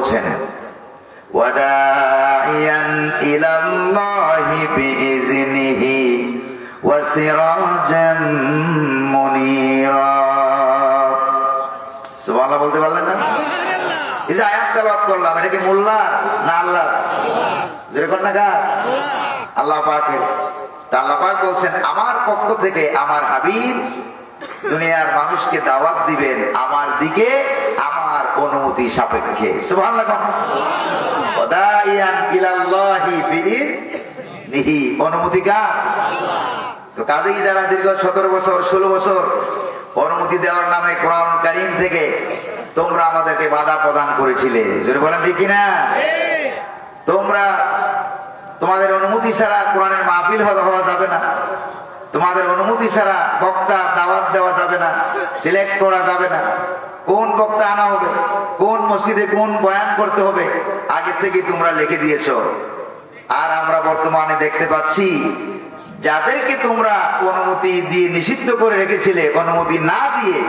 বলছেন ওয়াদাইয়ান ইলাল্লাহি বিইজনিহি ওয়া সিরাজাম মুনীরা। সুবহানাল্লাহ বলতে পারলেন না? এই যে আয়াত তেলাওয়াত করলাম, এটা কি মোল্লা না আল্লাহ? যেরকম না গা আল্লাহ পাকের। তা আল্লাহ পাক বলছেন আমার পক্ষ থেকে আমার হাবিব দুনিয়ার মানুষকে দাওয়াত দিবেন আমার দিকে আমার অনুমতি সাপেক্ষে। সুবহানাল্লাহ। ওয়াদাইয়ান ইলাল্লাহি বিইজনিহি, অনুমতি কার? তো কাজেই যারা দীর্ঘ 17 বছর 16 বছর অনুমতি দেওয়ার নামে কোরআন কারীম থেকে তোমরা আমাদেরকে বাধা প্রদান করেছিলে, জোরে বলেন ঠিক কিনা? তোমরা তোমাদের অনুমতি ছাড়া কোরআনের মাহফিল হওয়া যাবে না, তোমাদের অনুমতি ছাড়া বক্তা দাওয়াত দেওয়া যাবে না, সিলেক্ট করা যাবে না, কোন বক্তা আনা হবে, কোন মসজিদে কোন বয়ান করতে হবে আগে থেকে তোমরা লিখে দিয়েছো। আর আমরা বর্তমানে দেখতে পাচ্ছি যাদেরকে তোমরা অনুমতি দিয়ে নিষিদ্ধ করে রেখেছিলে, অনুমতি না দিয়ে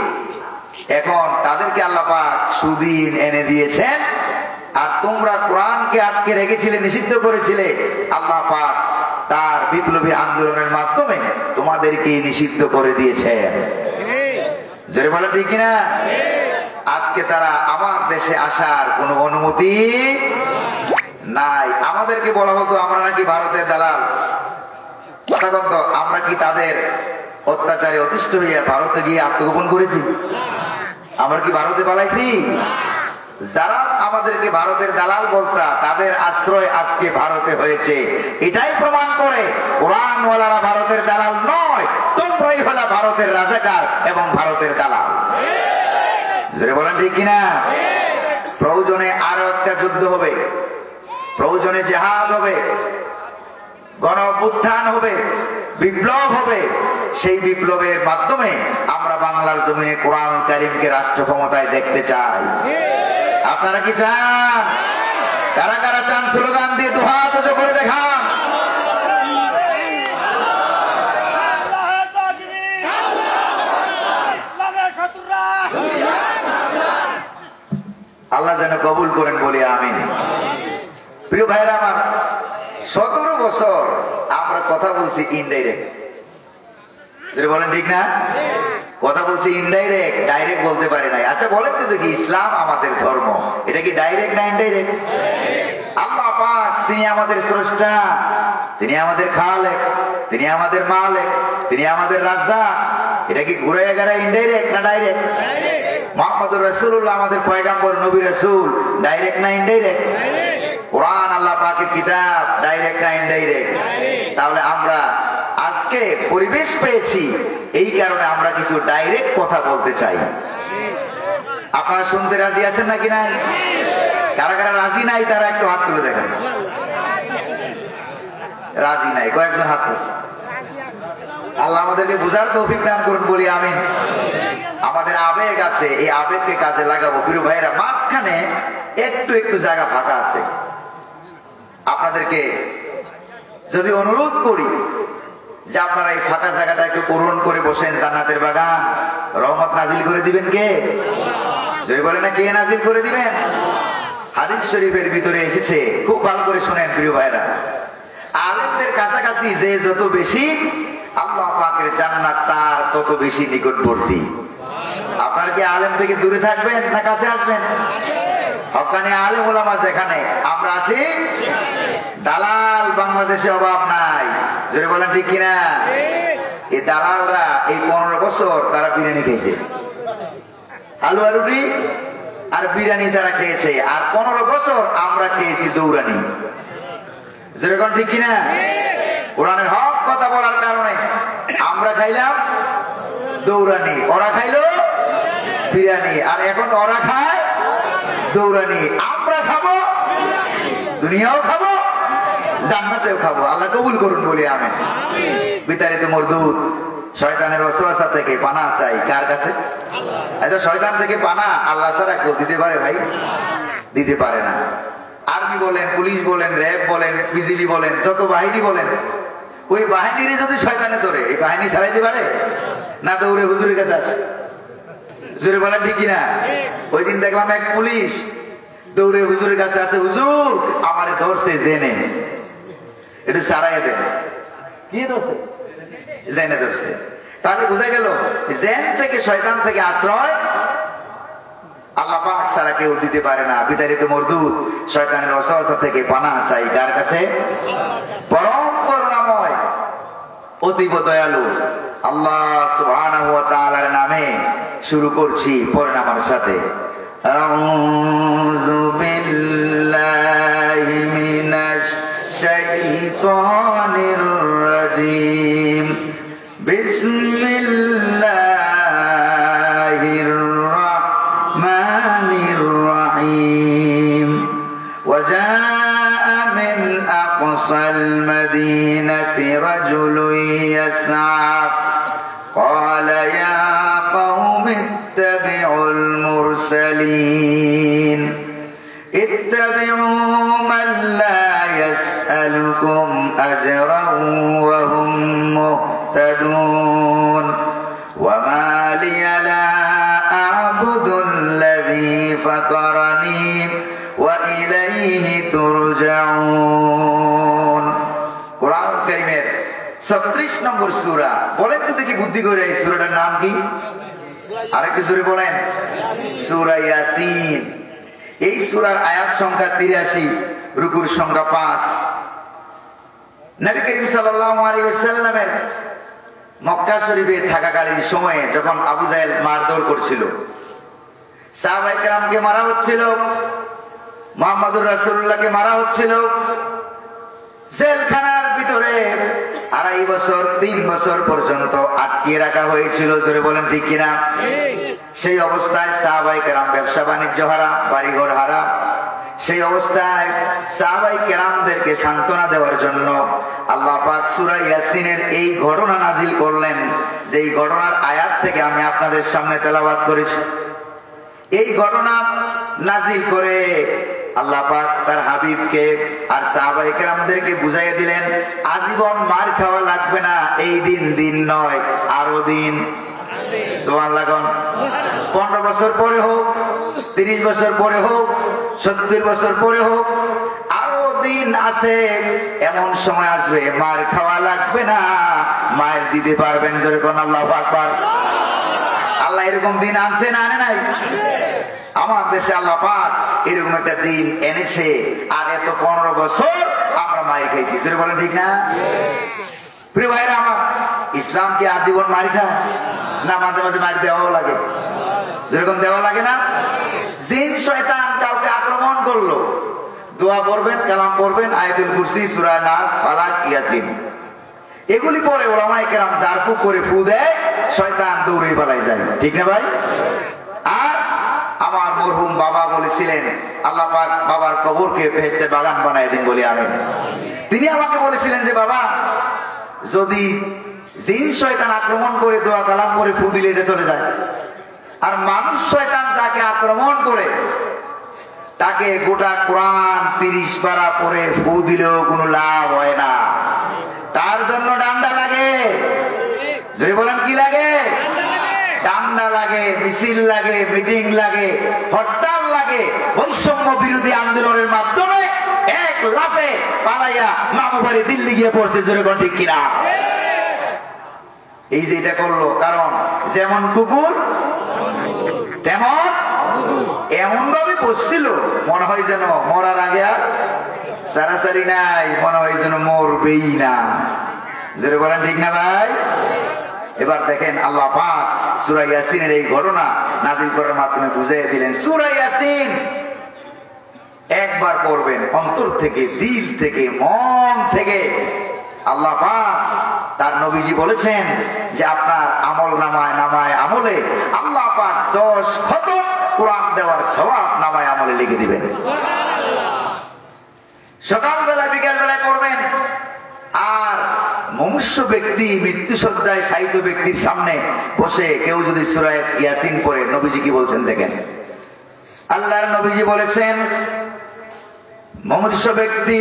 এখন তাদেরকে আল্লাহ পাক সুদিন এনে দিয়েছেন। আর তোমরা কোরআনকে আটকে রেখেছিলে, নিষিদ্ধ করেছিলে, আল্লাহ পাক তার বিপ্লবী আন্দোলনের মাধ্যমে তোমাদেরকে নিষিদ্ধ করে দিয়েছেন। জোরে বলে ঠিক কিনা? আজকে তারা আমার দেশে আসার কোনো অনুমতি নাই। আমাদেরকে বলা হতো আমরা নাকি ভারতের দালাল। কথাগত, আমরা কি তাদের অত্যাচারে অতিষ্ঠ হইয়া ভারতে গিয়ে আত্মগোপন করেছি? আমরা কি ভারতে পালাইছি? যারা আমাদেরকে ভারতের দালাল বলতা তাদের আশ্রয় আজকে ভারতে হয়েছে। এটাই প্রমাণ করে কোরআনওয়ালারা ভারতের দালাল নয়, তোমরাই হলা ভারতের রাজাকার এবং ভারতের দালাল। জোরে বলেন ঠিক কিনা? প্রয়োজনে আরো একটা যুদ্ধ হবে, প্রয়োজনে জিহাদ হবে, গণ অভ্যুত্থান হবে, বিপ্লব হবে। সেই বিপ্লবের মাধ্যমে আমরা বাংলার জমিনে কোরআন কারীমকে রাষ্ট্র ক্ষমতায় দেখতে চাই। আপনারা কি চান? কারা কারা চান? স্লোগান দিয়ে দুহাত উঁচু করে দেখান। আল্লাহ যেন কবুল করেন বলি আমিন। প্রিয় ভাইরা আমার, 17 বছর আমরা কথা বলছি ইনডাইরেক্ট, বলেন ঠিক না? কথা বলছি ইনডাইরেক্ট, ডাইরেক্ট বলতে পারি নাই। আচ্ছা বলেন তো দেখি, ইসলাম আমাদের ধর্ম, এটা কি ডাইরেক্ট না ইনডাইরেক্ট? আল্লাহ পাক তিনি আমাদের স্রষ্টা, তিনি আমাদের খালেক, তিনি আমাদের মালিক, তিনি আমাদের রাজ্জাক। এটা কি ঘুরে গেলে ইনডাইরেক্ট না ডাইরেক্ট? মুহাম্মদুর রাসূলুল্লাহ আমাদের পয়গাম্বর নবী রাসূল, ডাইরেক্ট না ইনডাইরেক্ট? কোরআন আল্লাহ পাকের কিতাব, ডাইরেক্ট না ইনডাইরেক্ট? তাহলে আমরা আজকে পরিবেশ পেয়েছি, এই কারণে আমরা কিছু ডাইরেক্ট কথা বলতে চাই। আপনারা শুনতে রাজি আছেন নাকি নাই? কারা কারা রাজি নাই তারা একটু হাত তুলে দেখেন। রাজি নাই কয়েকজন হাত তুলছে। আল্লাহ আমাদেরকে বুঝার তৌফিক দান করুন বলি আমিন। আমাদের আবেগ আছে, এই আবেগকে কাজে লাগাবো। প্রিয় ভাইরা, মাঝখানে একটু একটু জায়গা ফাঁকা আছে, আপনাদেরকে যদি অনুরোধ করি যে আপনারা এই ফাঁকা জায়গাটা একটু পূরণ করে বসেন, জান্নাতের বাগান রহমত নাজিল করে দিবেন কে? যদি বলে না কে নাজিল করে দিবেন? হাদিস শরীফের ভিতরে এসেছে, খুব ভালো করে শুনেন প্রিয় ভাইরা। আলেমদের কাছাকাছি যে যত বেশি, আল্লাহ পাকের জান্নাত তার তত বেশি নিকটবর্তী। আপনারা কি আলেম থেকে দূরে থাকবেন না কাছে আসবেন? হকানি আলেম ওলামা যেখানে, আমরা আছি। দালাল বাংলাদেশে অভাব নাই, জোরে বলেন ঠিক কিনা? এই দালালরা এই 15 বছর তারা বিরিয়ানি খেয়েছে, হালুয়া রুটি আর বিরিয়ানি তারা খেয়েছে। আর 15 বছর আমরা খেয়েছি দৌড়ানি, জোরে বলেন ঠিক কিনা? কোরআনের হক কথা বলার কারণে আমরা খাইলাম দৌড়ানি, ওরা খাইলো বিরিয়ানি। আর এখন ওরা খায় দৌড়ানি, আমরা খাবো দুনিয়াও খাবো জান্নাতেও খাবো। আল্লাহ কবুল করুন বলি আমিন। বিতাড়িত মরদুদ শয়তানের ওয়াসওয়াসা থেকে পানা চাই কার কাছে? আচ্ছা, শয়তান থেকে পানা আল্লাহ ছাড়া কেউ দিতে পারে ভাই? দিতে পারে না। আর্মি বলেন, পুলিশ বলেন, র্যাব বলেন, বিজিবি বলেন, যত বাহিনী বলেন, ওই বাহিনীর যদি শয়তানে ধরে, এই বাহিনী ছাড়াইতে পারে না? দৌড়ে হুজুরের কাছে আসে, হুজুরে বলেন ঠিক কিনা? ওই দিন দেখলাম এক পুলিশ দৌড়ে হুজুরের কাছে আছে, হুজুর আমারে ধরছে জেনে, একটু সারাই দেন। কি ধরছে? জেনে ধরছে। তাহলে বোঝা গেল জেন থেকে, শয়তান থেকে আশ্রয় আল্লাহ পাক ছাড়া কেউ দিতে পারে না। বিতাড়িত মরদুদ শয়তানের ওয়াসওয়াসা থেকে পানাহ চাই কার কাছে? পরম করুণাময় অতীব দয়ালু আল্লাহ সুবহানাহু ওয়া তাআলার নামে শুরু করছি, পড়েন আমার সাথে। আউযু বিল্লাহি মিনাশ শাইতানির রাজীম। বিসমিল্লাহির রাহমানির রাহিম। ওয়াজাআ মিন আকসাল মাদিনাতি রাজুলুন ইয়াসআ ক্বালা ইয়া কওমি ইত্তাবিউল মুরসালিন ইত্তাবিউ মান লা ইয়াসআলুকুম আজরান ওয়া হুম মুহতাদুন ওয়া মা লিয়া লা আ'বুদুল্লাযী ফাতারানি ওয়া ইলাইহি তুরজাউন। কোরআন কারীমের 36 নম্বর সূরা। বলেন তো দেখি বুদ্ধি করে এই সূরাটার নাম কি? আরেকটু জোরে বলেন। সূরা ইয়াসিন। এই সূরার আয়াত সংখ্যা 83, রুকুর সংখ্যা 5। নবী করিম সাল্লাল্লাহু আলাইহি ওয়াসাল্লামের মক্কা শরীফে থাকাকালীন সময়ে যখন আবু জাহেল মারধর করছিল, সাহাবায়ে কেরামকে মারা হচ্ছিল, মুহাম্মদুর রাসূলুল্লাহকে মারা হচ্ছিল, জেলখানার ভিতরে 2.5 বছর 3 বছর পর্যন্ত আটকিয়ে রাখা হয়েছিল। জোরে বলেন ঠিক কিনা? সেই অবস্থায় সাহাবায়ে কেরাম ব্যবসা বাণিজ্য হারা, বাড়িঘর হারা। সেই অবস্থায় সাহাবায়ে কেরামদেরকে সান্ত্বনা দেওয়ার জন্য আল্লাহ পাক সূরা ইয়াসিনের এই ঘটনা নাজিল করলেন, যেই ঘটনার আয়াত থেকে আমি আপনাদের সামনে তেলাওয়াত করেছি। এই ঘটনা নাজিল করে আল্লাহ পাক তার হাবিবকে আর সাহাবায়ে কেরামদেরকে বুঝাইয়া দিলেন, আজীবন মার খাওয়া লাগবে না। এই দিন দিন নয়, আরো দিন। সুবহানাল্লাহ। 15 বছর পরে হোক, 30 বছর পরে হোক, 70 বছর পরে হোক, আরো দিন আছে। এমন সময় আসবে মার খাওয়া লাগবে না, মায়ের দিতে পারবেন। জোরে কোন আল্লাহু আকবার। আল্লাহ এরকম দিন আনছে না আনে নাই? আমার দেশে আল্লাহ পাক এরকম একটা দিন এনেছে। আর এত 15 বছর আমরা মার খাইছি। জোরে বলেন ঠিক না? প্রিয় ভাইরা আমার, ইসলাম কি আজীবন মার খায় না মাঝে মাঝে মার দেওয়াও লাগে? যেরকম দেওয়া লাগে না? জিন শয়তান কাউকে আক্রমণ করলো, দোয়া পড়বেন, কালাম পড়বেন, আয়াতুল কুরসি, সূরা নাস, ফালাক, ইয়াসিন, এগুলি পরে ওলামায়ে কেরাম জারফু করে ফু দেয়, শয়তান দৌড়ে পালাই যায়। ঠিক না ভাই? আর আমার মরহুম বাবা বলেছিলেন, আল্লাহ পাক বাবার কবরকে বেহেশতের বাগান বানায় দিন বলি আমিন। তিনি আমাকে বলেছিলেন যে বাবা, যদি জিন শয়তান আক্রমণ করে দোয়া কালাম করে ফু দিলে এটা চলে যায়, আর মানুষ শয়তান যাকে আক্রমণ করে তাকে গোটা কোরআন 30 পারা পরে ফু দিলেও কোনো লাভ হয় না। তার জন্য ডান্ডা লাগে। যদি বলেন কি লাগে? ডান্ডা লাগে, মিছিল লাগে, মিটিং লাগে, হরতাল লাগে। বৈষম্য বিরোধী আন্দোলনের মাধ্যমে এক লাফে পালাইয়া মামু বাড়ি দিল্লি গিয়ে পড়ছে। জোরে কোন ঠিক কিনা? এই যে এটা করলো, কারণ যেমন কুকুর তেমন এমন ভাবে বসছিল মনে হয় যেন মরার আগে আর সারাসারি নাই, মনে হয় যেন মরবেই না। জোরে বলেন ঠিক না ভাই? এবার দেখেন আল্লাহ পাক সূরা ইয়াসিনের এই ঘটনা নাযিল করার মাধ্যমে বুঝিয়ে দিলেন। সূরা ইয়াসিন একবার পড়বেন অন্তর থেকে, দিল থেকে, মন থেকে। আল্লাহ পাক তার নবীজি বলেছেন যে আপনার আমল নামায় আমলে আল্লাহ পাক 10 খতম কোরআন দেওয়ার সওয়াব নামায় আমলে লিখে দিবেন। সকালবেলা বিকাল বেলায় পড়বেন। আর মনুষ্য ব্যক্তি মৃত্যুসজ্জায় শায়িত ব্যক্তির সামনে বসে কেউ যদি সূরা ইয়াসিন পড়ে, নবীজি কি বলছেন দেখেন। আল্লাহর নবীজি বলেছেন, মনুষ্য ব্যক্তি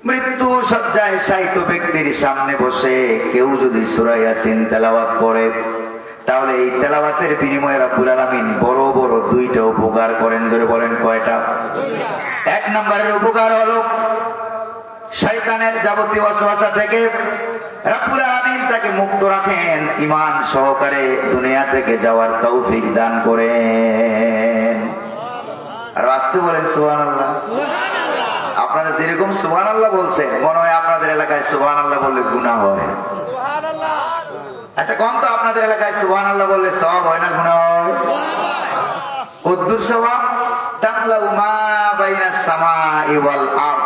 মৃত্যু সজ্জায় শায়িত ব্যক্তির সামনে বসে কেউ যদি সূরা ইয়াসিন তেলাওয়াত করে, তাহলে এই তেলাওয়াতের বিনিময়ে রব্বুল আলামিন বড় বড় দুইটা উপকার করেন। জোরে বলেন কয়টা? এক নম্বরের উপকার হলো শয়তানের যাবতীয় ওয়াসওয়াসা থেকে রব্বুল আলামিন তাকে মুক্ত রাখেন, ঈমান সহকারে দুনিয়া থেকে যাওয়ার তৌফিক দান করেন। আর আসতে বলেন সুবহানাল্লাহ। আপনারা যেরকম সুবহানাল্লাহ বলছেন, মনে হয় আপনাদের এলাকায় সুবহানাল্লাহ বললে গুনাহ হয়। আচ্ছা কোন তো আপনাদের এলাকায় সুবহানাল্লাহ বললে সওয়াব হয় না গুনাহ হয়? উদ্দুর সওয়াব তামলাউ মা বাইনাস সামাই ওয়াল আরদ,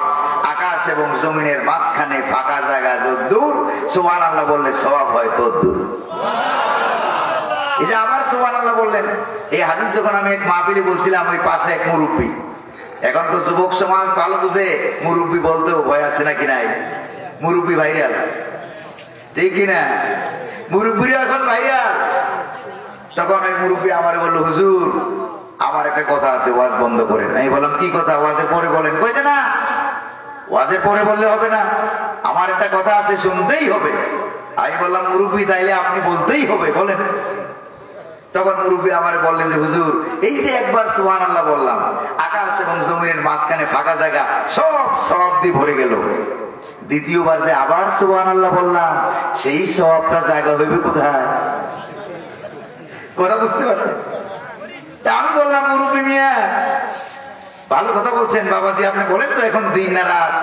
আকাশ এবং জমিনের মাঝখানে ফাঁকা জায়গা যদ্দূর সুবহানাল্লাহ বললে সওয়াব হয় তদ্দূর। এই যে আবার সুবহানাল্লাহ বললেন, এই হাদিস যখন আমি এক মাহফিলে বলছিলাম, ওই পাশে এক মুরব্বী, এখন তো যুবক সমাজ ভালো বুঝে মুরব্বী বলতেও ভয় আছে নাকি নাই? মুরব্বী ভাইরাল, ঠিক কিনা? মুরব্বীরা এখন ভাইরাল। তখন ওই মুরব্বী আমার বললো, হুজুর আমার একটা কথা আছে, ওয়াজ বন্ধ করেন। আমি বললাম কি কথা? ওয়াজের পরে বলেন। কইছে না, ওয়াজের পরে বললে হবে না, আমার একটা কথা আছে, শুনতেই হবে। আমি বললাম মুরব্বী তাইলে আপনি বলতেই হবে, বলেন। তখন মুরব্বী আমার বললেন যে হুজুর, এই যে একবার সুবহানাল্লাহ বললাম, আকাশ এবং জমিনের মাঝখানে ফাঁকা জায়গা সব সওয়াব দিয়ে ভরে গেল, দ্বিতীয়বার যে আবার সুবহানাল্লাহ বললাম, সেই সওয়াবটা জায়গা হইবে কোথায়? কথা বুঝতে পারছেন? আমি বললাম মুরব্বী মিয়া ভালো কথা বলছেন বাবাজি, আপনি বলেন তো এখন দিন না রাত?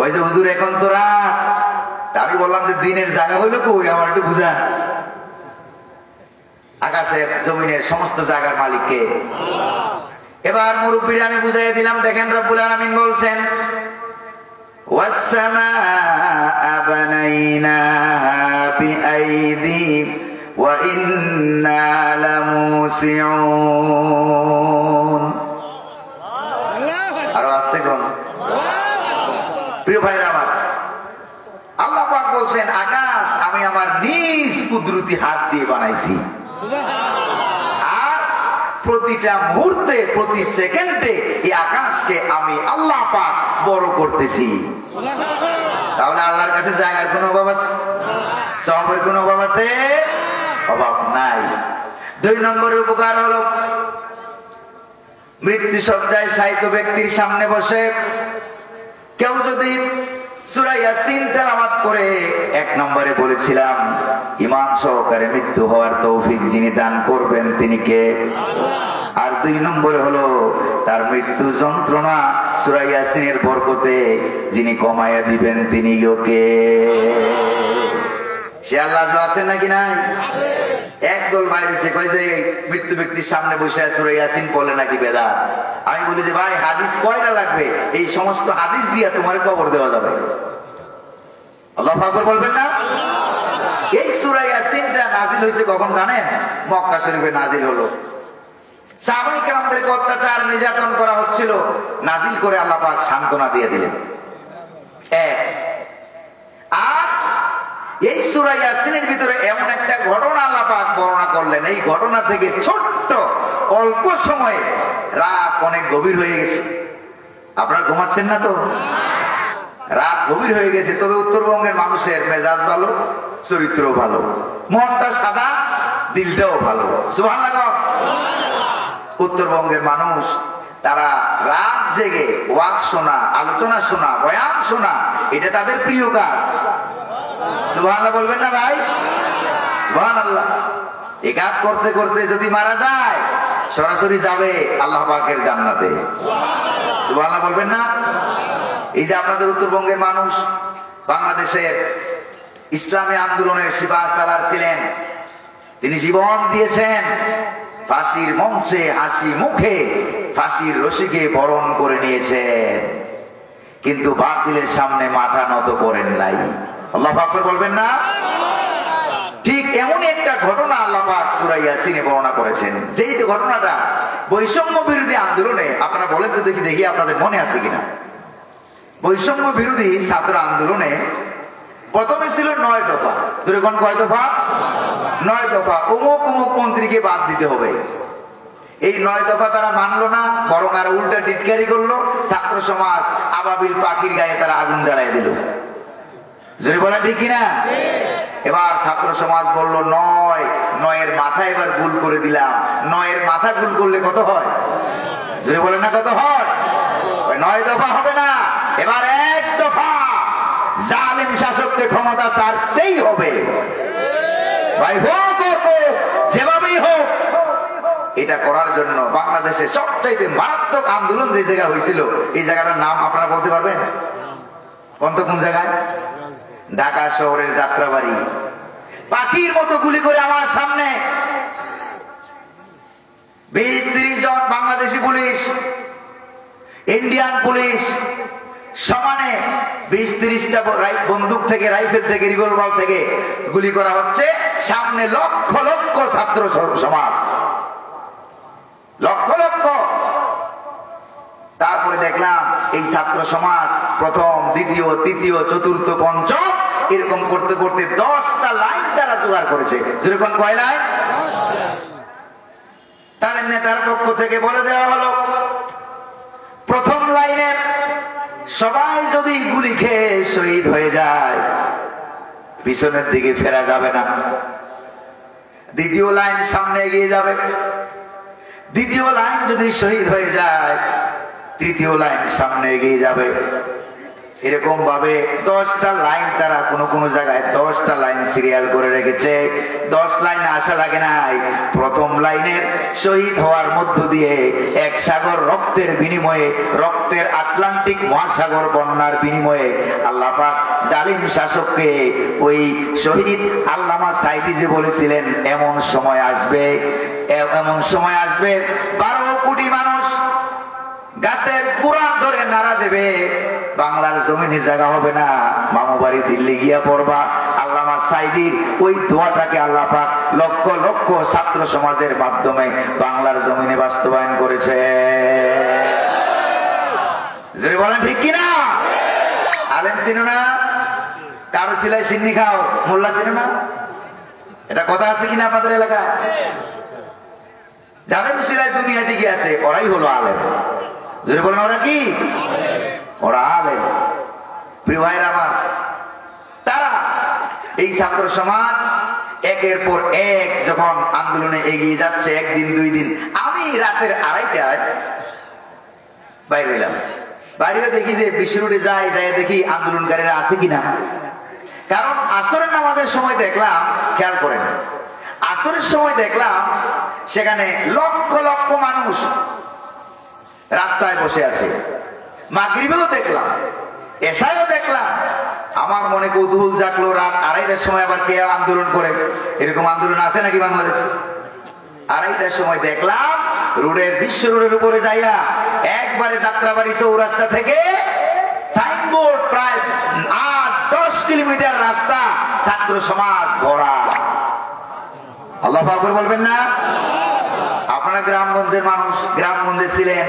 ওই যে হুজুর এখন তো রাত। আমি বললাম যে দিনের জায়গা হইলো কই, আমার একটু বুঝান। আকাশের জমিনের সমস্ত জায়গার মালিক কে? এবার মুরব্বীরা আমি বুঝাইয়া দিলাম, দেখেন রব্বুল আলামিন বলছেন ওয়াস-সামাআ বানাইনাহা বিআইদি ওয়া ইন্না লামুসিউন। আরো আস্তে কোন? প্রিয় ভাইরা আমার, আল্লাহ পাক বলছেন আকাশ আমি আমার নিজ কুদরতি হাত দিয়ে বানাইছি, আর প্রতিটা মুহূর্তে প্রতি সেকেন্ডে এই আকাশকে আমি আল্লাহ পাক বড় করতেছি। তাহলে আল্লাহর কাছে জায়গার কোন অভাব আছে? সবের কোন অভাব আছে? অভাব নাই। দুই নম্বরের উপকার হলো মৃত্যু সজ্জায় শায়িত ব্যক্তির সামনে বসে কেউ যদি সূরা ইয়াসিন তেলাওয়াত করে, এক নম্বরে বলেছিলাম ঈমান সহকারে মৃত্যু হওয়ার তৌফিক যিনি দান করবেন তিনি কে? আর দুই নম্বরে হলো তার মৃত্যু যন্ত্রণা সূরা ইয়াসিনের বরকতে যিনি কমায়া দিবেন তিনি কে? সে আল্লাহ আছে নাকি নাই? একদল বাইরে সে কয় যে মৃত্যু ব্যক্তির সামনে বসে সূরা ইয়াসিন পড়লে নাকি বেদাত। আমি বলি যে ভাই হাদিস কয়টা লাগবে? এই সমস্ত হাদিস দিয়ে তোমার কবর দেওয়া যাবে। আল্লাহু আকবার বলবেন না? এই সূরা ইয়াসিনটা নাজিল হয়েছে কখন জানেন? মক্কা শরীফে নাজিল হলো। সাহাবায়ে কেরামদেরকে অত্যাচার নির্যাতন করা হচ্ছিল, নাজিল করে আল্লাহ পাক সান্ত্বনা দিয়ে দিলেন। আর এই সূরা ইয়াসিনের ভিতরে এমন একটা ঘটনা আল্লাহ পাক বর্ণনা করলেন, এই ঘটনা থেকে ছোট্ট অল্প সময়ে রাত অনেক গভীর হয়ে গেছে। আপনারা ঘুমাচ্ছেন না তো? রাত গভীর হয়ে গেছে, তবে উত্তরবঙ্গের মানুষের মেজাজ ভালো, চরিত্র ভালো, মনটা সাদা, দিলটাও ভালো। সুবহানাল্লাহ। উত্তরবঙ্গের মানুষ তারা রাত জেগে ওয়াজ শোনা, আলোচনা শোনা, বয়ান শোনা, এটা তাদের প্রিয় কাজ। সুবহানাল্লাহ বলবেন না ভাই? সুবহানাল্লাহ। এই কাজ করতে করতে যদি মারা যায় সরাসরি যাবে আল্লাহ পাকের জান্নাতে। সুবহানাল্লাহ বলবেন না? এই যে আপনাদের উত্তরবঙ্গের মানুষ বাংলাদেশের ইসলামী আন্দোলনের সিপাহ সালার ছিলেন, তিনি জীবন দিয়েছেন, ফাঁসির মঞ্চে হাসি মুখে ফাঁসির রশিকে বরণ করে নিয়েছেন, কিন্তু বাতিলের সামনে মাথা নত করেন নাই। আল্লাহু আকবার বলবেন না? ঠিক এমনই একটা ঘটনা আল্লাহ পাক সূরা ইয়াসিনে বর্ণনা করেছেন, যেই ঘটনাটা বৈষম্য বিরোধী আন্দোলনে, আপনারা বলেন তো দেখি আপনাদের মনে আছে কিনা। বৈষম্য বিরোধী ছাত্র আন্দোলনে প্রথমে ছিল 9 দফা। যখন কয় দফা? 9 দফা। অমুক অমুক মন্ত্রীকে বাদ দিতে হবে। এই 9 দফা তারা মানলো না, বরং আর উল্টা টিটকারি করলো। ছাত্র সমাজ আবাবিল পাখির গায়ে তারা আগুন জ্বালাই দিল। যদি বলা ঠিক কিনা? এবার ছাত্র সমাজ বলল 9 নয়ের মাথা এবার গুল করে দিলাম। নয়ের মাথা গুল করলে কত হয়? জোরে বলেন না কত হয়? 9 দফা হবে না, এবার 1 দফা। জালিম শাসককে ক্ষমতা ছাড়তেই হবে ভাই, হোক যেভাবেই হোক। এটা করার জন্য বাংলাদেশে সবচাইতে মারাত্মক আন্দোলন যে জায়গা হয়েছিল, এই জায়গাটার নাম আপনারা বলতে পারবেন? কোন জায়গায়? ঢাকা শহরের যাত্রাবাড়ি। পাখির মতো গুলি করে আমার সামনে 20-30 জন বাংলাদেশি পুলিশ, ইন্ডিয়ান পুলিশ সমানে 20-30টা বন্দুক থেকে, রাইফেল থেকে, রিভলভার থেকে গুলি করা হচ্ছে। সামনে লক্ষ লক্ষ ছাত্র সমাজ, লক্ষ লক্ষ। তারপরে দেখলাম এই ছাত্র সমাজ প্রথম, দ্বিতীয়, তৃতীয়, চতুর্থ, পঞ্চম এরকম করতে করতে 10টা লাইন তারা জোগাড় করেছে। যেরকম কয় লাইন? তাদের নেতার পক্ষ থেকে বলে দেওয়া হলো, প্রথম লাইনের সবাই যদি গুলি খেয়ে শহীদ হয়ে যায়, পিছনের দিকে ফেরা যাবে না। দ্বিতীয় লাইন সামনে এগিয়ে যাবে। দ্বিতীয় লাইন যদি শহীদ হয়ে যায়, তৃতীয় লাইন সামনে এগিয়ে যাবে। এরকম ভাবে 10টা লাইন তারা কোন জায়গায় 10টা লাইন সিরিয়াল করে রেখেছে। 10 লাইনে আসা লাগে নাই। প্রথম লাইনের শহীদ হওয়ার মধ্য দিয়ে 1 সাগর রক্তের বিনিময়ে, রক্তের আটলান্টিক মহাসাগর বন্যার বিনিময়ে আল্লাহ পাক জালিম শাসককে ওই শহীদ আল্লামা সাঈদী যে বলেছিলেন, এমন সময় আসবে, এমন সময় আসবে 12 কোটি মানুষ গাছের গোড়া ধরে নাড়া দেবে, বাংলার জমিনে জায়গা হবে না, মামু বাড়ি দিল্লি গিয়া পড়বা। আল্লামা সাঈদীর ওই দোয়াটাকে আল্লাহ পাক লক্ষ লক্ষ ছাত্র সমাজের মাধ্যমে বাংলার জমিনে বাস্তবায়ন করেছে। যদি বলেন ঠিক কিনা? আলেম চিনো না? কারো সিলাই সিন্নি খাও, মোল্লা চিনো না? এটা কথা আছে কিনা আপনাদের এলাকায়? যাদের সিলাই দুনিয়া টিকে আছে ওরাই হলো আলেম। যদি বলেন ওরা কি? ওরা আলেম। প্রিয় ভাইরা আমার, তারা এই ছাত্র সমাজ একের পর এক যখন আন্দোলনে এগিয়ে যাচ্ছে, 1 দিন 2 দিন, আমি রাতের 2:30টায় বাইরে হইলাম। বাইরে দেখি যে বিশ্ব রোডে যাই দেখি আন্দোলনকারীরা আছে কিনা। কারণ আসরের নামাজের সময় দেখলাম, খেয়াল করেন, আসরের সময় দেখলাম সেখানে লক্ষ লক্ষ মানুষ রাস্তায় বসে আছে। মাগরিবেও দেখলাম, এশায়ও দেখলাম। আমার মনে কৌতূহল জাগলো, রাত 2:30টার সময় আবার কে আন্দোলন করে? এরকম আন্দোলন আছে নাকি বাংলাদেশে? 2:30টার সময় দেখলাম রোডের, বিশ্ব রোডের উপরে যাইয়া একবারে যাত্রাবাড়ি চৌরাস্তা থেকে সাইনবোর্ড প্রায় 8-10 কিলোমিটার রাস্তা ছাত্র সমাজ ভরা। আল্লাহু আকবার বলবেন না? আপনারা গ্রামগঞ্জের মানুষ, গ্রামগঞ্জে ছিলেন,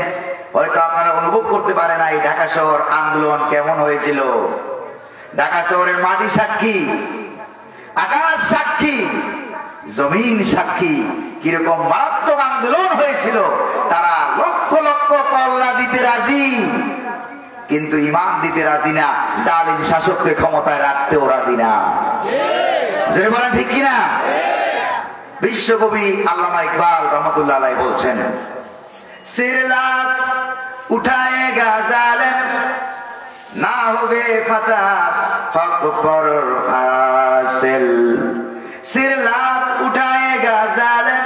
হয়তো আপনারা অনুভব করতে পারে নাই ঢাকা শহর আন্দোলন কেমন হয়েছিল। ঢাকা শহরের মাটি সাক্ষী, আকাশ সাক্ষী, জমিন সাক্ষী, কিরকম মারাত্মক আন্দোলন হয়েছিল। তারা লক্ষ লক্ষ কল্লা দিতে রাজি, কিন্তু ইমান দিতে রাজি না, জালিম শাসককে ক্ষমতায় রাখতেও রাজি না। যে বলেন ঠিক কিনা? বিশ্বকবি আল্লামা ইকবাল রহমতুল্লাহ আলাইহি বলছেন, সিরলাত উঠায়েগা জালেম না হবে ফাতা হক পর হাসিল। সিরলাত উঠায়েগা জালেম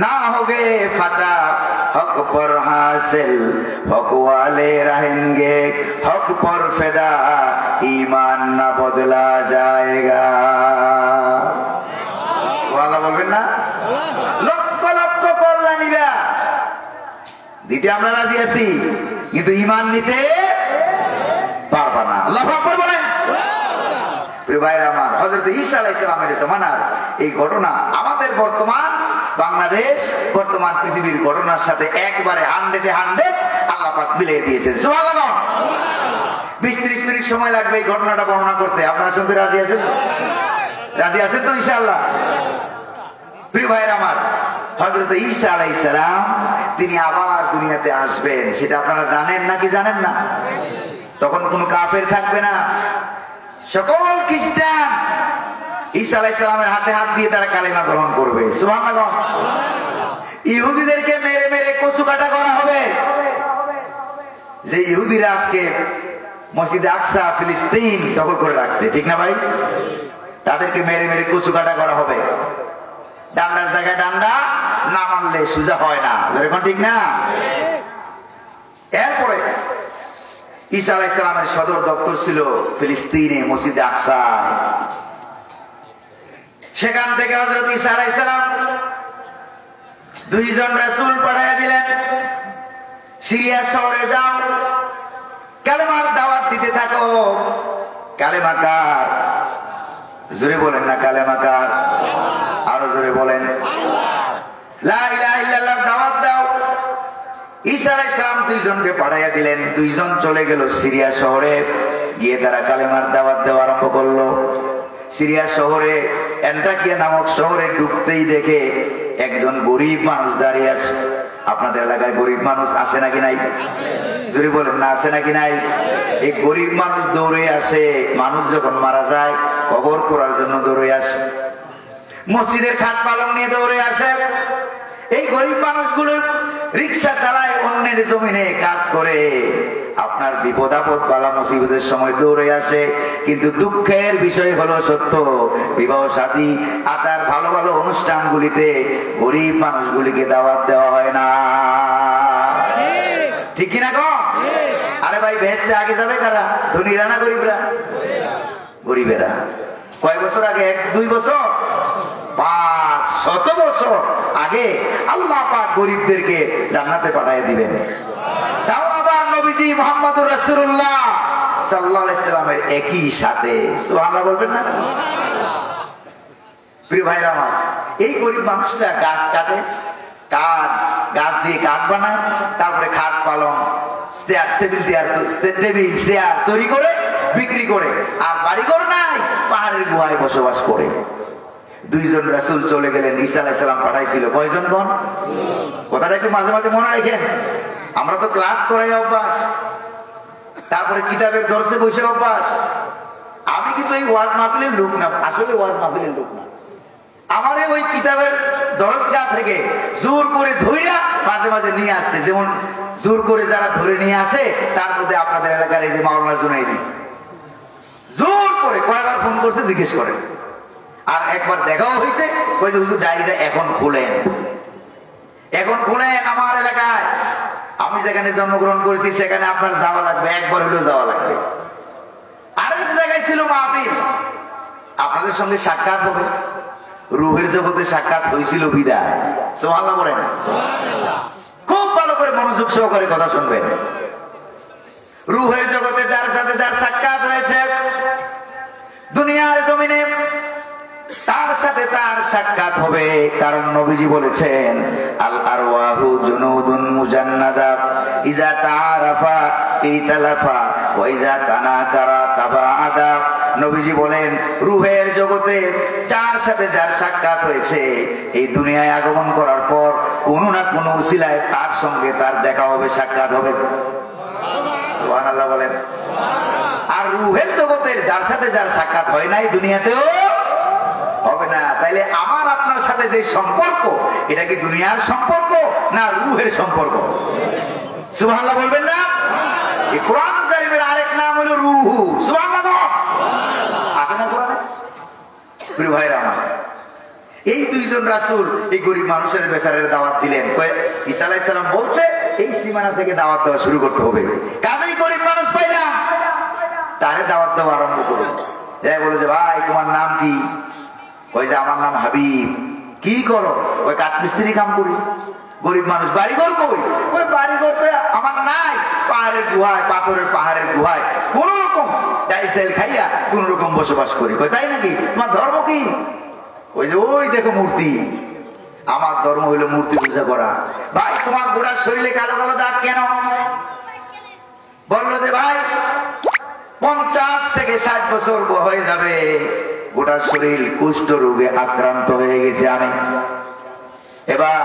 না হবে ফাতা হক পর হাসিল। হক ওয়ালে रहेंगे হক পর ফেদা, ঈমান না বদলা যায়েগা। আল্লাহ বলবেন না? লক্ষ লক্ষ কল্যাণ নিবা দিতে আমরা রাজি আছি, কিন্তু ঈমান নিতে পারবা না। আল্লাহু আকবার বলেন। প্রিয় ভাইরা আমার, হযরত ঈসা আলাইহিস সালামের জামানার এই ঘটনা আমাদের বর্তমান বাংলাদেশ, বর্তমান পৃথিবীর ঘটনার সাথে একবারে 100 আল্লাহ পাক মিলিয়ে দিয়েছেন। সুবহানাল্লাহ। 20-30 মিনিট সময় লাগবে এই ঘটনাটা বর্ণনা করতে। আপনারা শুনতে রাজি আছেন? রাজি আছেন তো ইনশাআল্লাহ? প্রিয় ভাইরা আমার, হযরত ঈসা আলাইহিস সালাম তিনি আবার দুনিয়াতে আসবেন, সেটা আপনারা জানেন নাকি জানেন না? তখন কোন কাফের থাকবে না, সকল খ্রিস্টান ঈসা আলাইহিস সালামের হাতে হাত দিয়ে তারা কালেমা গ্রহণ করবে। সুবহানাল্লাহ। ইহুদিদেরকে মেরে মেরে কচু কাটা করা হবে। যে ইহুদিরা আজকে মসজিদে আকসা ফিলিস্তিন দখল করে রাখছে, ঠিক না ভাই? তাদেরকে মেরে মেরে কচু কাটা করা হবে। ডান্ডার জায়গায় ডান্ডা না মানলে সোজা হয় না, যেরকম ঠিক না? এরপরে ঈসা আলাইহিস সালামের সদর দপ্তর ছিল ফিলিস্তিনে মসজিদে আকসায়। সেখান থেকে হযরত ঈসা আলাইহিস সালাম দুইজন রাসূল পাঠিয়ে দিলেন, সিরিয়া শহরে যাও, কালেমার দাওয়াত দিতে থাকো। কালেমা কার? জোরে বলেন না কালেমা কার? আরো জোরে বলেন। লা ইলাহা ইল্লাল্লাহ দাওয়াত দাও। ঈসা আলাইহিস সালাম দুইজনকে পাঠিয়ে দিলেন, দুইজন চলে গেল সিরিয়া শহরে, গিয়ে তারা কালেমার দাওয়াত দেওয়া আরম্ভ করলো। সিরিয়া শহরে অ্যান্টাকিয়া নামক শহরে ঢুকতেই দেখে একজন গরিব মানুষ দাঁড়িয়ে আছে। আপনাদের এলাকায় গরিব মানুষ আসে নাকি নাই? জোরে বলেন না, আছে নাকি নাই? এই গরিব মানুষ দৌড়ে আসে, মানুষ যখন মারা যায় কবর করার জন্য দৌড়ে আসে, মসজিদের খাট পালং নিয়ে দৌড়ে আসে। এই গরিব মানুষগুলো রিক্সা চালায়, অন্যের জমিনে কাজ করে, আপনার বিপদ আপদ বালা মুসিবতের সময় দৌড়ে আসে। কিন্তু দুঃখের বিষয় হলো সত্য, বিবাহ শাদী আচার ভালো ভালো অনুষ্ঠানগুলিতে গরিব মানুষগুলিকে দাওয়াত দেওয়া হয় না, ঠিক কিনা গো? আরে ভাই, বেহেশতে আগে যাবে কারা? ধনীরা না গরিবরা? গরিবেরা। কয় বছর আগে? 1-2 বছর? 500 বছর আগে আল্লাহ পাক গরিবদেরকে জান্নাতে পাঠিয়ে দিবেন। তাও আবার নবীজি মুহাম্মদুর রাসূলুল্লাহ সাল্লাল্লাহু আলাইহি সাল্লামের একই সাথে। সুবহানাল্লাহ বলবেন না? প্রিয় ভাইরা আমার, এই গরিব মানুষটা গাছ কাটে, কাঠ গাছ দিয়ে কাঠ বানায়, তারপরে খাট পালং টেবিল চেয়ার তৈরি করে বিক্রি করে, আর বাড়িঘর নাই, পাহাড়ের গুহায় বসবাস করে। দুইজন রাসূল চলে গেলেন, ঈসা আলাইহিস সালাম পাঠাইছিল কয়জন? কোন কথাটা একটু মাঝে মাঝে মনে রাখেন। আমরা তো ক্লাস করাই অভ্যাস, তারপরে কিতাবের দর্শে বসে অভ্যাস। আমি কিন্তু এই ওয়াজ মাহফিলের লোক না, আসলে ওয়াজ মাহফিলের লোক না। আমারে ওই কিতাবের দরজগা থেকে জোর করে ধইরা মাঝে মাঝে নিয়ে আসছে। যেমন জোর করে যারা ধরে নিয়ে আসে, তার মধ্যে আপনাদের এলাকার এই যে মাওলানা জুনাইদি জোর করে কয়েকবার ফোন করছে, জিজ্ঞেস করেন। আর একবার দেখাও হয়েছে, কই যে হুজুর ডায়েরিটা এখন খুলেন, এখন খুলেন। আমার এলাকায় আমি যেখানে জন্মগ্রহণ করেছি সেখানে আপনার যাওয়া লাগবে, একবার হলেও যাওয়া লাগবে। আরেক জায়গায় ছিল মাহফিল, আপনাদের সঙ্গে সাক্ষাৎ হবে। রুহের জগতে সাক্ষাৎ হয়েছিল বিদায়। সুবহানাল্লাহ বলেন। খুব ভালো করে মনোযোগ সহকারে কথা শুনবেন। রুহের জগতে যার সাথে যার সাক্ষাৎ হয়েছে, দুনিয়ার জমিনে তার সাথে তার সাক্ষাৎ হবে। কারণ নবীজি বলেছেন, আল আরওয়াহু জুনুদুন মুজান্নাদা ইজা তাআরাফা ইতালাফা ওয়া ইজা তানাকারা তাবাআদা। নবীজি বলেন, রুহের জগতে যার সাথে যার সাক্ষাৎ হয়েছে, এই দুনিয়ায় আগমন করার পর কোনো না কোনো উসিলায় তার সঙ্গে তার দেখা হবে, সাক্ষাৎ হবে। সুবহানাল্লাহ বলেন। আর রুহের জগতের যার সাথে যার সাক্ষাৎ হয় নাই, দুনিয়াতেও হবে না। তাইলে আমার আপনার সাথে যে সম্পর্ক, এটা কি দুনিয়ার সম্পর্ক না রুহের সম্পর্ক? সুবহানাল্লাহ বলবেন না? এই কোরআন কারীমের আরেক নাম হলো রূহ। সুবহানাল্লাহ আছে না কোরআনে? প্রিয় ভাইরা আমার, এই দুইজন রাসূল এই গরিব মানুষের বেচারের দাওয়াত দিলেন। ঈসা আলাইহিস সালাম বলছে, এই সীমানা থেকে দাওয়াত দেওয়া শুরু করতে হবে। কাজেই গরিব মানুষ পাইলাম, তারে দাওয়াত দেওয়া আরম্ভ করুন। যাই বলে যে, ভাই তোমার নাম কি? ওই যে আমার নাম হাবিব। কি করো? ওই কাঠমিস্ত্রি কাম করি। গরিব মানুষ, বাড়িঘর কই? ওই বাড়িঘর তো আমার নাই, পাহাড়ের গুহায়, পাথরের পাহাড়ের গুহায় কোন রকম ডাইসেল খাইয়া কোন রকম বসবাস করি। কই তাই নাকি? তোমার ধর্ম কি? ওই যে ওই দেখো মূর্তি। আমার ধর্ম হইলো মূর্তি পূজা করা। ভাই তোমার গোটা শরীরে কালো কালো দাগ কেন? বললো যে ভাই 50 থেকে 60 বছর হয়ে যাবে, গোটা শরীর কুষ্ঠ রোগে আক্রান্ত হয়ে গেছে আমি। এবার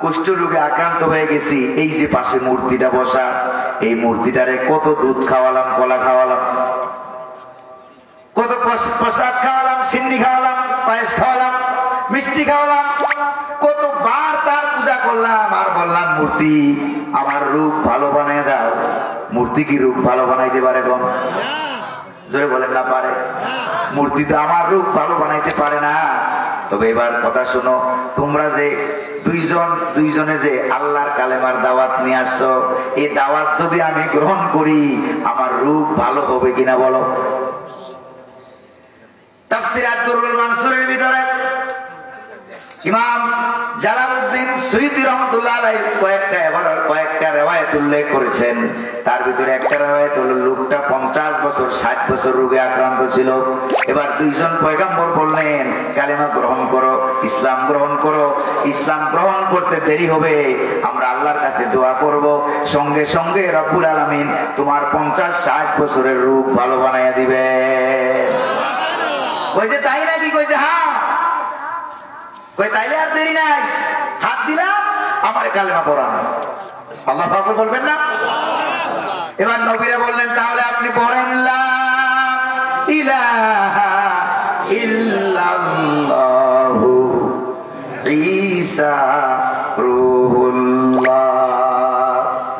কুষ্ঠ রোগে আক্রান্ত হয়ে গেছি, এই যে পাশে মূর্তিটা বসা, এই মূর্তিটারে কত দুধ খাওয়ালাম, কলা খাওয়ালাম, কত প্রসাদ খাওয়ালাম, সিন্নি খাওয়ালাম, পায়েস খাওয়ালাম, মিষ্টি খাওয়ালাম, কতবার তার পূজা করলাম, আর বললাম মূর্তি আমার রূপ ভালো বানিয়ে দাও। মূর্তি কি রূপ ভালো বানাইতে পারে? গম জোরে বলেন না পারে। মূর্তি তো আমার রূপ ভালো বানাইতে পারে না। তবে এবার কথা শোনো, তোমরা যে দুইজনে যে আল্লাহর কালেমার দাওয়াত নিয়ে আসছো, এই দাওয়াত যদি আমি গ্রহণ করি আমার রূপ ভালো হবে কিনা বলো? তাফসীর আদ-দুররুল মানসুরের ভিতরে ইমাম জালালউদ্দিন সুয়ুতী রাহমাতুল্লাহ আলাইহি কয়েকটা রিওয়ায়াত উল্লেখ করেছেন। তার ভিতরে একটা রিওয়ায়াত হলো লোকটা 50 বছর 60 বছর রোগে আক্রান্ত ছিল। এবার দুইজন পয়গম্বর বললেন কালেমা গ্রহণ করো, ইসলাম গ্রহণ করো। ইসলাম গ্রহণ করতে দেরি হবে, আমরা আল্লাহর কাছে দোয়া করব, সঙ্গে সঙ্গে রব্বুল আলামিন তোমার 50-60 বছরের রোগ ভালো বানাইয়া দিবে। কই যে তাই নাকি? কই যে হ্যাঁ। কই তাইলে আর দেরি নাই, হাত দিলাম আমার কালেমা পড়ানো। আল্লাহু আকবার বলবেন না? এবার নবীরা বললেন তাহলে আপনি পড়েন লা ইলাহা ইল্লাল্লাহু ঈসা রূহুল্লাহ,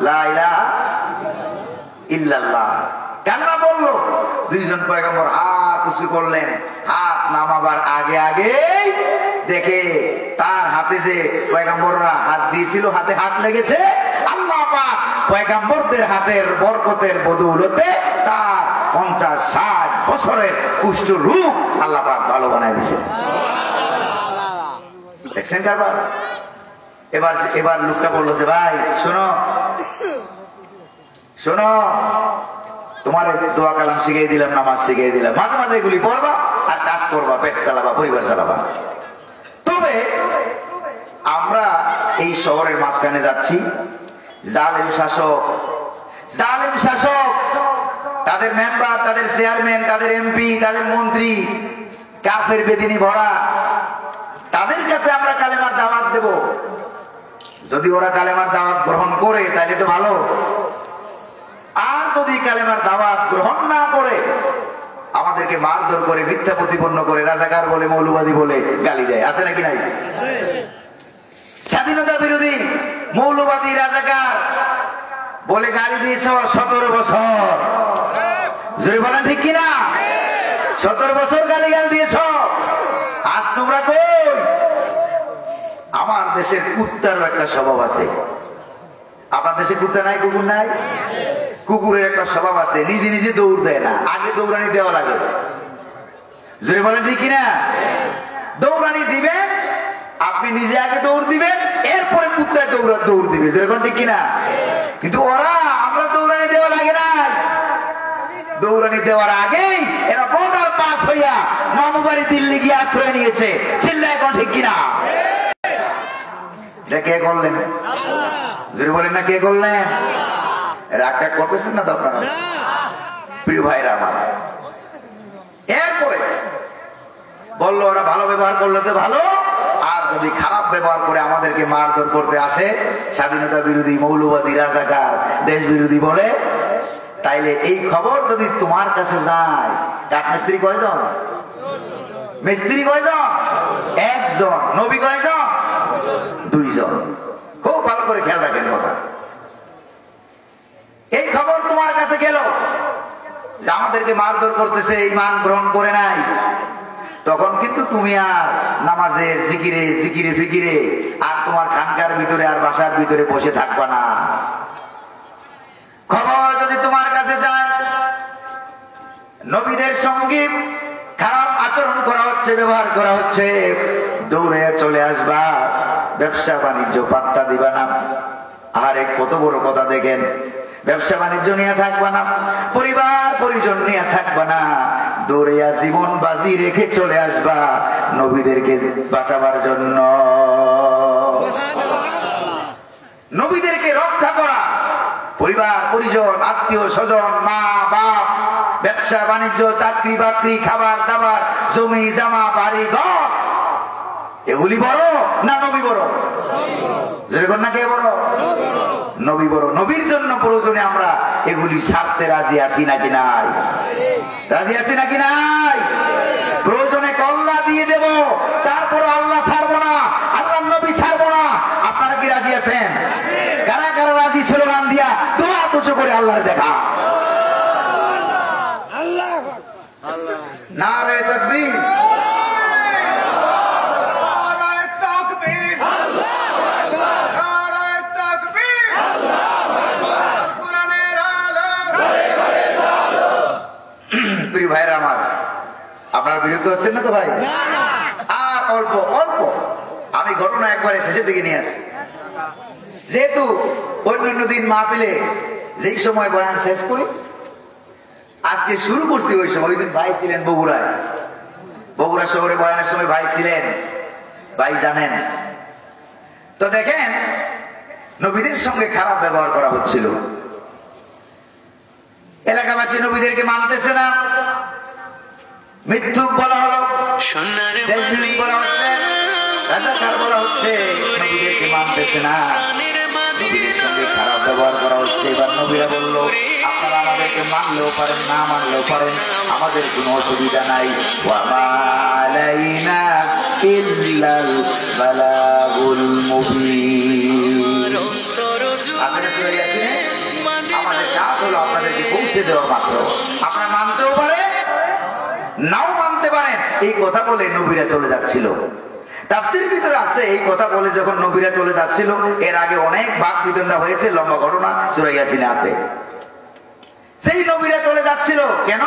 লা ইলাহা ইল্লাল্লাহ কালেমা বললো। দুইজন পয়গম্বর হাত উঁচু করলেন, হাত নামাবার আগে আগে দেখে তার হাতে যে পয়গম্বররা হাত দিয়েছিল হাতে হাত লেগেছে। আল্লাহ পাক পয়গম্বরদের হাতের বরকতের বদৌলতে তার 50-60 বছরের কুষ্ঠ রূপ আল্লাহ পাক ভালো বানাই দিয়েছে। দেখছেন কারবার? এবার লোকটা বললো যে ভাই শোনো শোনো, তোমার দোয়া কালাম শিখিয়ে দিলাম, নামাজ শিখিয়ে দিলাম, মাঝে মাঝে এগুলি পড়বা আর কাজ করবা, পেট চালাবা, পরিবার চালাবা। তবে আমরা এই শহরের মাঝখানে যাচ্ছি, জালেম শাসক তাদের মেম্বার, তাদের চেয়ারম্যান, তাদের এমপি, তাদের মন্ত্রী কাফের বেদিনী ভরা, তাদের কাছে আমরা কালেমার দাওয়াত দেব। যদি ওরা কালেমার দাওয়াত গ্রহণ করে তাহলে তো ভালো, আর যদি কালেমার দাওয়াত গ্রহণ না করে আমাদেরকে মারধর করে, মিথ্যা প্রতিপন্ন করে, রাজাকার বলে, মৌলবাদী বলে গালি দেয়। আছে নাকি নাই? স্বাধীনতা বিরোধী, মৌলবাদী, রাজাকার বলে গালি দিয়েছ 17 বছর। জোরে বলেন ঠিক কিনা? 17 বছর গালিগাল দিয়েছ। আজ তোমরা কই? আমার দেশের কুত্তারও একটা স্বভাব আছে। আপনার দেশে কুত্তা নাই, কুকুর নাই? কুকুরের একটা স্বভাব আছে, নিজে নিজে দৌড় দেয় না, আগে দৌড়ানি দেওয়া লাগে। জোরে বলেন ঠিক কিনা? দৌড়ানি দিবেন, আপনি নিজে আগে দৌড় দিবেন, এরপরে কুত্তায় দৌড় দিবে। জোরে বলেন ঠিক কিনা? কিন্তু আমরা দৌড়ানি দেওয়া লাগে না, দৌড়ানি দেওয়ার আগেই এরা বর্ডার পাস হইয়া মামুবাড়ি দিল্লি গিয়ে আশ্রয় নিয়েছে। চিল্লা এখন ঠিক কিনা? কে করলেন? জোরে বলেন না, কে করলেন? রাগটা করতেছেন না তো আপনারা? প্রিয় ভাইরা আমার, এরপরে বললো ওরা ভালো ব্যবহার করলে তো ভালো, আর যদি খারাপ ব্যবহার করে আমাদেরকে মারধর করতে আসে, স্বাধীনতা বিরোধী, মৌলবাদী, রাজাকার, দেশ বিরোধী বলে, তাইলে এই খবর যদি তোমার কাছে যায়, কাঠমিস্ত্রি কয়জন? মিস্ত্রি কয়জন? একজন। নবী কয়জন? 2 জন। খুব ভালো করে খেয়াল রাখেন কথা। এই খবর তোমার কাছে গেল যে আমাদেরকে মারধর করতেছে, ঈমান গ্রহণ করে নাই, তখন কিন্তু তুমি আর নামাজের জিকিরে ফিকিরে আর তোমার খানকার ভিতরে আর বাসার ভিতরে বসে থাকবা না। খবর যদি তোমার কাছে যায় নবীদের সঙ্গে খারাপ আচরণ করা হচ্ছে, ব্যবহার করা হচ্ছে, দৌড়ে চলে আসবা, ব্যবসা বাণিজ্য পাত্তা দিবা না। আরে কত বড় কথা দেখেন, ব্যবসা বাণিজ্য নিয়ে থাকবা না, পরিবার পরিজন নিয়ে থাকবা না, দৌড়িয়া জীবন বাজি রেখে চলে আসবা নবীদেরকে বাঁচাবার জন্য। নবীদেরকে রক্ষা করা, পরিবার পরিজন, আত্মীয় স্বজন, মা বাপ, ব্যবসা বাণিজ্য, চাকরি বাকরি, খাবার দাবার, জমি জামা, বাড়ি ঘর, এগুলি বড় না নবী বড়? যেরকম না কে বড়? নবী বড়। নবীর জন্য প্রয়োজনে আমরা এগুলি ছাড়তে রাজি আছি নাকি নাই? রাজি আছি নাকি নাই? প্রয়োজনে কল্লা দিয়ে দেব, তারপর আল্লাহ ছাড়বো না, আল্লাহ নবী ছাড়বো না। আপনারা কি রাজি আছেন? কারা কারা রাজি? স্লোগান দিয়া দোয়া তুচো করে আল্লাহর দেখা। নারে তাকবীর, প্রিয় ভাইরা আমার, আপনার বিরুদ্ধে হচ্ছেন না তো ভাই? আর অল্প অল্প আমি ঘটনা একবারে শেষের দিকে নিয়ে আসি। যেহেতু অন্যান্য দিন মাহফিলে যেই সময় বয়ান শেষ করি, আজকে শুরু করছি ওই সময়। ওই দিন ভাই ছিলেন বগুড়ায়, বগুড়া শহরে বয়ানের সময় ভাই ছিলেন, ভাই জানেন তো। দেখেন নবীদের সঙ্গে খারাপ ব্যবহার করা হচ্ছিল। এলাকাবাসী নবীদেরকে মানতেছে না, মিথ্যুক বলা হলো, বলা হচ্ছে, রাজাকার বলা হচ্ছে, নবীদেরকে মানতেছে না, নবীদের সঙ্গে খারাপ ব্যবহার করা হচ্ছে। এবার নবীরা বললো, আপনারা আমাদেরকে মানলেও পারেন, না মানলেও পারেন, আমাদের কোনো অসুবিধা নাই। ওয়া মা আলাইনা ইল্লাল বালাগুল মুবিন। আপনারা কি হয়েছে? আমাদের কাজ হলো আপনাদেরকে পৌঁছে দেওয়া মাত্র। আপনারা মানতেও পারেন, নাও মানতে পারেন। এই কথা বলে নবীরা চলে যাচ্ছিল। তাফসীরের ভিতরে আছে, এই কথা বলে যখন নবীরা চলে যাচ্ছিল, এর আগে অনেক বাক বিতণ্ডা হয়েছে, লম্বা ঘটনা সূরা ইয়াসিনে আছে। সেই নবীরা চলে যাচ্ছিল কেন?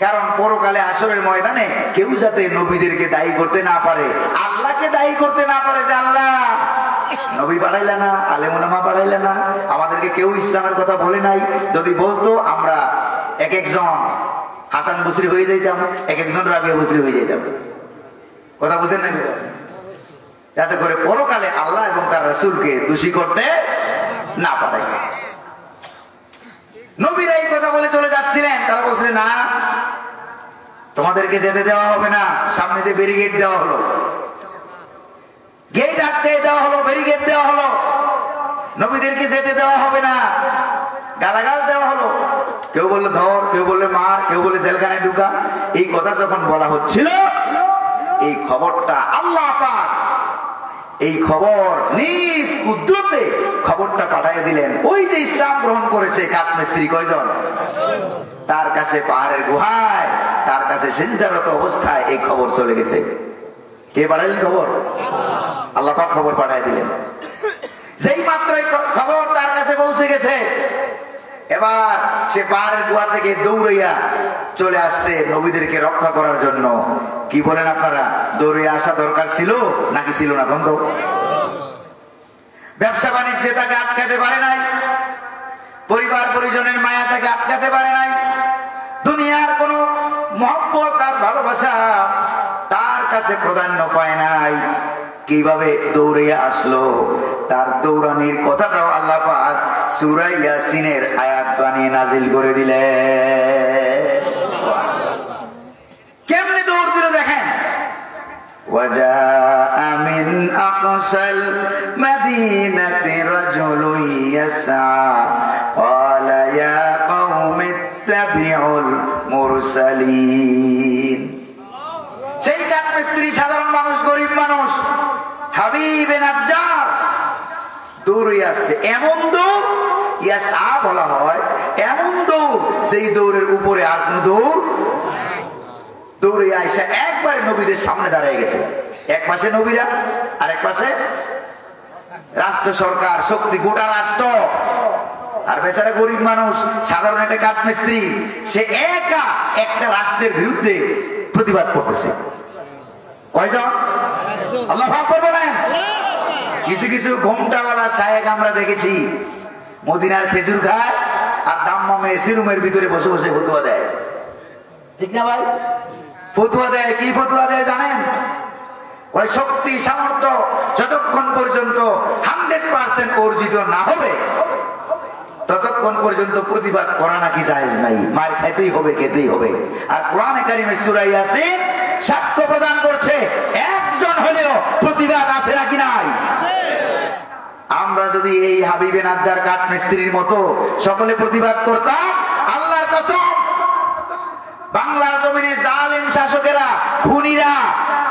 কারণ পরকালে হাশরের ময়দানে কেউ যাতে নবীদেরকে দায়ী করতে না পারে, আল্লাহকে দায়ী করতে না পারে যে আল্লাহ নবী পাঠাইলে না, আলেম ওলামা পাঠাইলে না, আমাদেরকে কেউ ইসলামের কথা বলে নাই। যদি বলতো আমরা এক একজন হাসান বসরি হয়ে যাইতাম, এক একজন রাবিয়া বসরি হয়ে যাইতাম। কথা বুঝেন না? যাতে করে পরকালে আল্লাহ এবং তার রাসূলকে দোষী করতে না পারে। নবীরা এই কথা বলে চলে যাচ্ছিলেন। তারা বলছে, না তোমাদেরকে যেতে দেওয়া হবে না। সামনে দিয়ে ব্যারিকেড দেওয়া হলো, গেট আটকে দেওয়া হলো, ব্যারিকেড দেওয়া হলো, নবীদেরকে যেতে দেওয়া হবে না। গালাগাল দেওয়া হলো, কেউ বললে ধর, কেউ বললে মার, কেউ বলে জেলখানায় ঢুকা। এই কথা যখন বলা হচ্ছিল, এই খবরটা আল্লাহ পাক এই খবর নিজ কুদরতে খবরটা পাঠিয়ে দিলেন। ওই যে ইসলাম গ্রহণ করেছে কাঠমিস্ত্রি কয়জন, তার কাছে পাহাড়ের গুহায়, তার কাছে সিজদারত অবস্থায় এই খবর চলে গেছে। কে পাঠালেন খবর? আল্লাহ পাক খবর পাঠিয়ে দিলেন। যেই মাত্র এই খবর তার কাছে পৌঁছে গেছে, এবার সে পাহাড়ের গুহা থেকে দৌড়াইয়া চলে আসছে নবীদেরকে রক্ষা করার জন্য। কি বলেন আপনারা? দৌড়ে আসা দরকার ছিল নাকি ছিল না? বন্ধ। ব্যবসা বাণিজ্যে তাকে আটকাতে পারে নাই, পরিবার পরিজনের মায়া তাকে আটকাতে পারে নাই, দুনিয়ার কোন মহব্বত আর ভালোবাসা তার কাছে প্রাধান্য পায় নাই। কিভাবে দৌড়ে আসলো, তার দৌড়ানির কথাটাও আল্লাহ পাক সূরা ইয়াসিনের আয়াত বানিয়ে নাজিল করে দিলেন। কেমনে দৌড় দিল দেখেন। ওয়াজা মিন আকসাল মাদিনাতি রাজুলুন ইয়াসা ক্বালা ইয়া কওমি ইত্তাবিউল মুরসালিন। সেই কাঠমিস্ত্রি সাধারণ মানুষ, গরিব মানুষ, হাবিবে নাজ্জার দৌড়ে আসছে। এমন দৌড় ইয়াসা বলা হয়, এমন দৌড় সেই দৌড়ের উপরে আর কোন দৌড়। দৌড়ে আইসা একবারে নবীদের সামনে দাঁড়িয়ে গেছে। এক পাশে নবীরা, আর এক পাশে রাষ্ট্র সরকার, শক্তি, গোটা রাষ্ট্র। আর বেচারা গরিব মানুষ, সাধারণ একটা কাঠমিস্ত্রি, সে একা একটা রাষ্ট্রের বিরুদ্ধে প্রতিবাদ করতেছে। কয়জন? আল্লাহু আকবার বলেন। কিছু কিছু ঘোমটাওয়ালা শায়েখ আমরা দেখেছি, মদিনার খেজুর খায় আর দাম্মামে এসি রুমের ভিতরে বসে বসে ফতুয়া দেয়। ঠিক না ভাই? ফতুয়া দেয়। কি ফতুয়া দেয় জানেন? ওই শক্তি সামর্থ্য যতক্ষণ পর্যন্ত 100% অর্জিত না হবে, ততক্ষণ পর্যন্ত প্রতিবাদ করা নাকি জায়েজ নাই, মার খাইতেই হবে, খেতেই হবে। আর কোরআনে কারিমে সূরা ইয়াসিন সাক্ষ্য প্রদান করছে, একজন হলেও প্রতিবাদ আছে নাকি নাই? আমরা যদি এই হাবিবে নাজ্জার কাঠ মিস্ত্রির মতো সকলে প্রতিবাদ করতাম, আল্লাহর কসম বাংলার জমিনে জালেম শাসকেরা, খুনিরা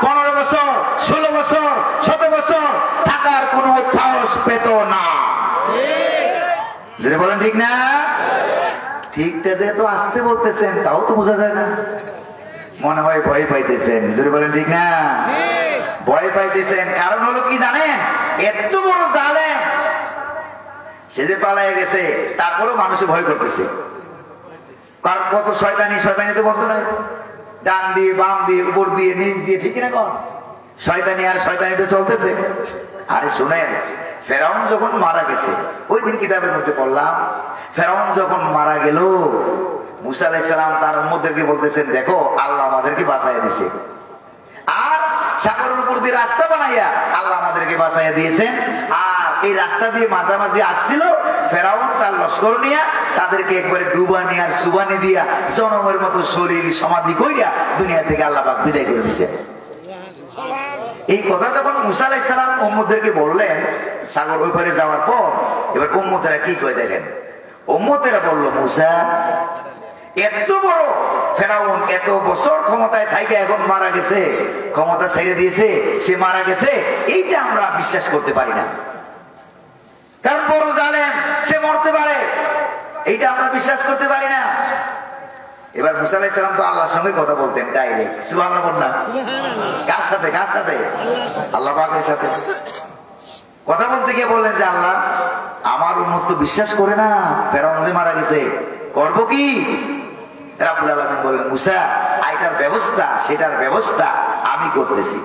15 বছর, 16 বছর, 17 বছর থাকার কোনো সাহস পেত না। যেটা বলেন ঠিক না? ঠিকটা যেহেতু আসতে বলতেছেন, তাও তো বোঝা যায় না, মনে হয় ভয় পাইতেছেন। যদি বলেন ঠিক না? ভয় পাইতেছেন। কারণ হলো কি জানেন? এত বড় জালেম, সে যে পালায় গেছে, তারপরেও মানুষে ভয় করতেছে। কারণ কত শয়তানি, শয়তানি তো বলতো নয়, ডান দিয়ে বাম দিয়ে উপর দিয়ে নিচ দিয়ে, ঠিক না? কর শয়তানি আর শয়তানি তো চলতেছে। আরে শুনেন, ফেরাউন যখন মারা গেছে, ওই দিন কিতাবের মধ্যে পড়লাম, ফেরাউন যখন মারা গেল, মুসা আলাইহিস সালাম তার উম্মতদেরকে বলতেছেন, দেখো আল্লাহ আমাদেরকে বাঁচাইয়া দিছে, আর সাগরের উপর দিয়ে রাস্তা বানাইয়া আল্লাহ আমাদেরকে বাঁচাইয়া দিয়েছেন। আর এই রাস্তা দিয়ে মাঝামাঝি আসছিল ফেরাউন তার লস্কর নিয়া, তাদেরকে একবারে ডুবানি আর সুবানি দিয়া জনমের মতো শরীর সমাধি কইরা দুনিয়া থেকে আল্লাহ পাক বিদায় করে দিছে। এই কথা যখন মুসা আলাইহিস সালাম উম্মতদেরকে বললেন সাগর ওই পারে যাওয়ার পর, এবার উম্মতেরা কি কয় দেখেন। উম্মতেরা বলল, মুসা এত বড় ফেরাউন এত বছর ক্ষমতায় থাকে, এখন মারা গেছে, ক্ষমতা ছেড়ে দিয়েছে, সে মারা গেছে, এইটা আমরা বিশ্বাস করতে পারি না। কারণ বড় জালেম, সে মরতে পারে, এইটা আমরা বিশ্বাস করতে পারি না। এবার মুসা আলাইহিস সালাম তো আল্লাহর সঙ্গে কথা বলতেন ডাইরেক্ট, সুবহানাল্লাহ বল না? কার সাথে? কার সাথে? আল্লাহ পাকের সাথে। কথা বলতে গিয়ে বললেন যে আল্লাহ, আমার উম্মত তো বিশ্বাস করে না ফেরাউন যে মারা গেছে, করব কি? রাব্বুল আলামিন বলেন, মুসা এটার ব্যবস্থা, সেটার ব্যবস্থা আমি করতেছি।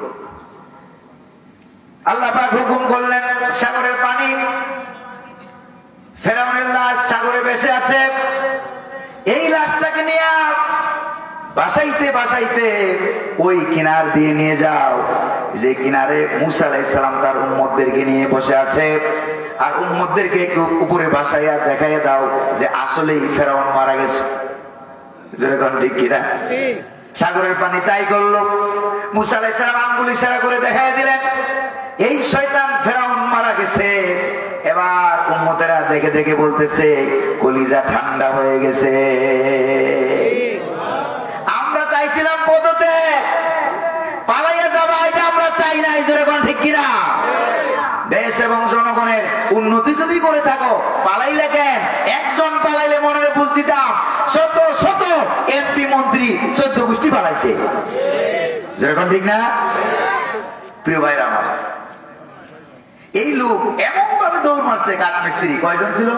আল্লাহ পাক হুকুম করলেন, সাগরের পানি, ফেরাউনের লাশ সাগরে ভেসে আছে, এই লাশটাকে নিয়ে বাসাইতে বাসাইতে ওই কিনার দিয়ে নিয়ে যাও, যে কিনারে মুসা আলাইহিস সালাম তার উম্মতদেরকে নিয়ে বসে আছে, আর উম্মতদেরকে একটু উপরে বাসাইয়া দেখাইয়া দাও যে আসলেই ফেরাউন মারা গেছে। যেরকম ঠিক কিনা? সাগরের পানি তাই করলো। মুসা আলাইহিস সালাম আঙ্গুল ইশারা করে দেখাইয়া দিলেন, এই শয়তান ফেরাউন মারা গেছে। এবার উম্মতেরা দেখে দেখে বলতেছে, কলিজা ঠান্ডা হয়ে গেছে। আমরা চাইছিলাম পদতে পালাইয়া যাবা, এটা আমরা চাই নাই। যেরকম ঠিক কিনা? দেশ এবং জনগণের উন্নতি যদি করে থাকো, পালাইলে কেন? একজন পালাইলে মনে বুঝ দিতাম, শত শত এমপি মন্ত্রী 14 গোষ্ঠী পালাইছে। যেরকম ঠিক না? প্রিয় ভাইরা আমার, এই লোক এমন ভাবে দৌড় মারছে, কাঠ মিস্ত্রি কয়জন ছিল?